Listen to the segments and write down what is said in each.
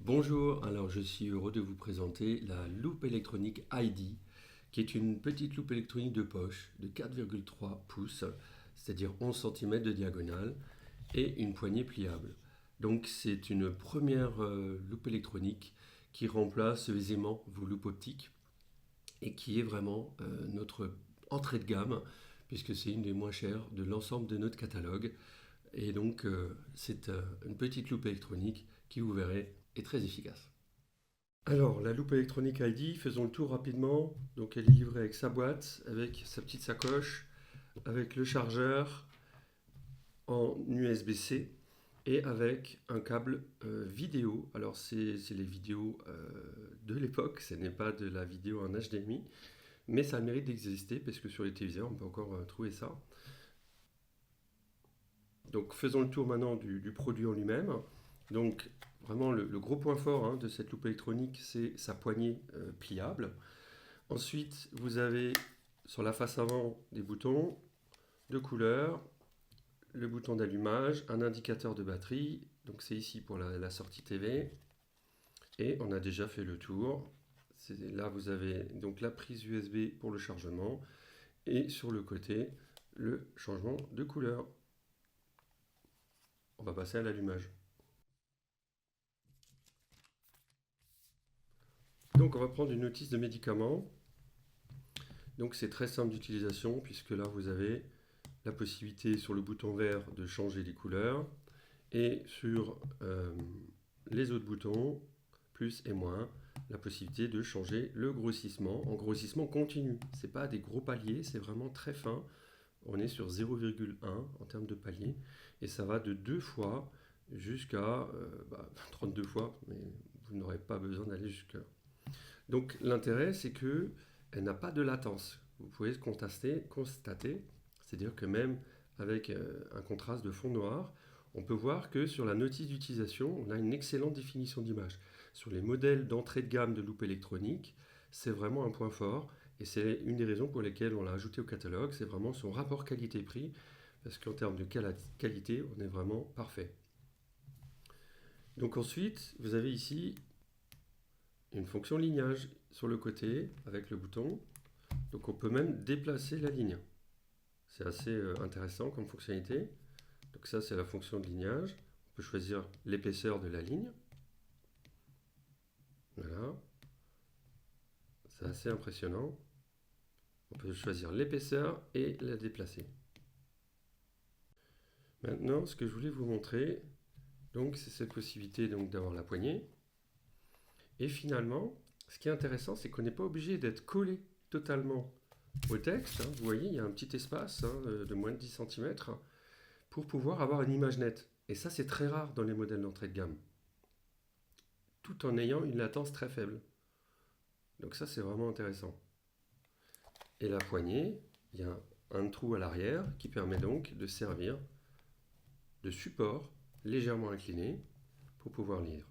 Bonjour, alors je suis heureux de vous présenter la loupe électronique ID, qui est une petite loupe électronique de poche de 4,3 pouces, c'est-à-dire 11 cm de diagonale, et une poignée pliable. Donc c'est une première loupe électronique qui remplace aisément vos loupes optiques et qui est vraiment notre entrée de gamme, puisque c'est une des moins chères de l'ensemble de notre catalogue. Et donc c'est une petite loupe électronique qui, vous verrez, est très efficace. Alors, la loupe électronique ID, faisons le tour rapidement. Donc, elle est livrée avec sa boîte, avec sa petite sacoche, avec le chargeur en USB-C et avec un câble vidéo. Alors, c'est les vidéos de l'époque, ce n'est pas de la vidéo en HDMI, mais ça a le mérite d'exister parce que sur les téléviseurs, on peut encore trouver ça. Donc, faisons le tour maintenant du produit en lui-même. Donc, vraiment, le gros point fort de cette loupe électronique, c'est sa poignée pliable. Ensuite, vous avez sur la face avant des boutons de couleur, le bouton d'allumage, un indicateur de batterie. Donc, c'est ici pour la sortie TV. Et on a déjà fait le tour. Là, vous avez donc la prise USB pour le chargement. Et sur le côté, le changement de couleur. On va passer à l'allumage. Donc on va prendre une notice de médicament. Donc c'est très simple d'utilisation puisque là vous avez la possibilité sur le bouton vert de changer les couleurs et sur les autres boutons, plus et moins, la possibilité de changer le grossissement en grossissement continu. Ce n'est pas des gros paliers, c'est vraiment très fin. On est sur 0,1 en termes de palier et ça va de 2 fois jusqu'à 32 fois, mais vous n'aurez pas besoin d'aller jusqu'à. Donc l'intérêt, c'est qu'elle n'a pas de latence. Vous pouvez constater, c'est-à-dire que même avec un contraste de fond noir, on peut voir que sur la notice d'utilisation, on a une excellente définition d'image. Sur les modèles d'entrée de gamme de loupe électronique, c'est vraiment un point fort et c'est une des raisons pour lesquelles on l'a ajouté au catalogue, c'est vraiment son rapport qualité-prix, parce qu'en termes de qualité, on est vraiment parfait. Donc ensuite, vous avez ici une fonction lignage sur le côté avec le bouton. Donc on peut même déplacer la ligne. C'est assez intéressant comme fonctionnalité. Donc ça c'est la fonction de lignage. On peut choisir l'épaisseur de la ligne. Voilà. C'est assez impressionnant. On peut choisir l'épaisseur et la déplacer. Maintenant, ce que je voulais vous montrer, donc c'est cette possibilité d'avoir la poignée. Et finalement, ce qui est intéressant, c'est qu'on n'est pas obligé d'être collé totalement au texte. Vous voyez, il y a un petit espace de moins de 10 cm pour pouvoir avoir une image nette. Et ça, c'est très rare dans les modèles d'entrée de gamme, tout en ayant une latence très faible. Donc ça, c'est vraiment intéressant. Et la poignée, il y a un trou à l'arrière qui permet donc de servir de support légèrement incliné pour pouvoir lire.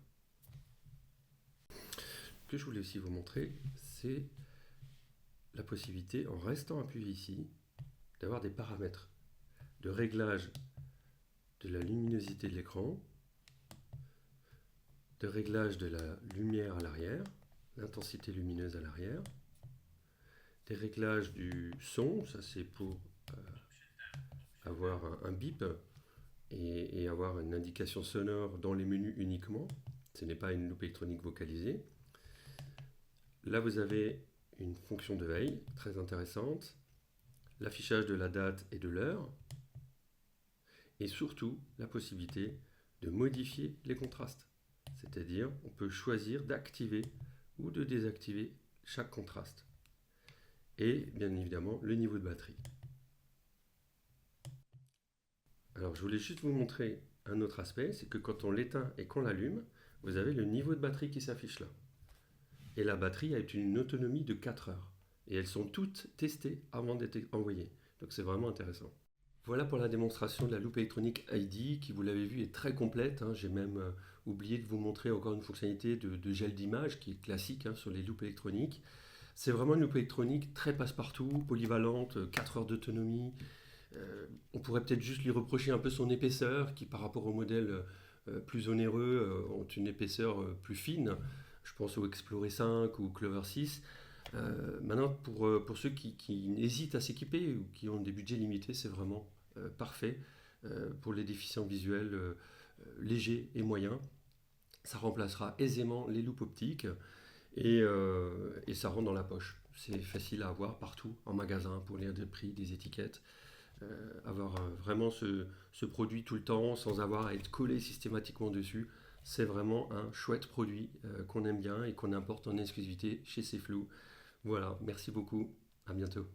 Ce que je voulais aussi vous montrer, c'est la possibilité, en restant appuyé ici, d'avoir des paramètres de réglage de la luminosité de l'écran, de réglage de la lumière à l'arrière, l'intensité lumineuse à l'arrière, des réglages du son, ça c'est pour avoir un bip et avoir une indication sonore dans les menus uniquement. Ce n'est pas une loupe électronique vocalisée. Là vous avez une fonction de veille très intéressante, l'affichage de la date et de l'heure, et surtout la possibilité de modifier les contrastes. C'est-à-dire, on peut choisir d'activer ou de désactiver chaque contraste. Et bien évidemment, le niveau de batterie. Alors, je voulais juste vous montrer un autre aspect, c'est que quand on l'éteint et qu'on l'allume, vous avez le niveau de batterie qui s'affiche là. Et la batterie a une autonomie de 4 heures. Et elles sont toutes testées avant d'être envoyées. Donc c'est vraiment intéressant. Voilà pour la démonstration de la loupe électronique ID qui, vous l'avez vu, est très complète. J'ai même oublié de vous montrer encore une fonctionnalité de gel d'image qui est classique sur les loupes électroniques. C'est vraiment une loupe électronique très passe-partout, polyvalente, 4 heures d'autonomie. On pourrait peut-être juste lui reprocher un peu son épaisseur qui par rapport au modèle plus onéreux ont une épaisseur plus fine. Je pense au Explorer 5 ou Clover 6. Maintenant, pour ceux qui hésitent à s'équiper ou qui ont des budgets limités, c'est vraiment parfait pour les déficients visuels légers et moyens. Ça remplacera aisément les loupes optiques et ça rentre dans la poche. C'est facile à avoir partout en magasin pour lire des prix, des étiquettes. Avoir vraiment ce produit tout le temps sans avoir à être collé systématiquement dessus, c'est vraiment un chouette produit qu'on aime bien et qu'on importe en exclusivité chez Cflou. Voilà, merci beaucoup, à bientôt.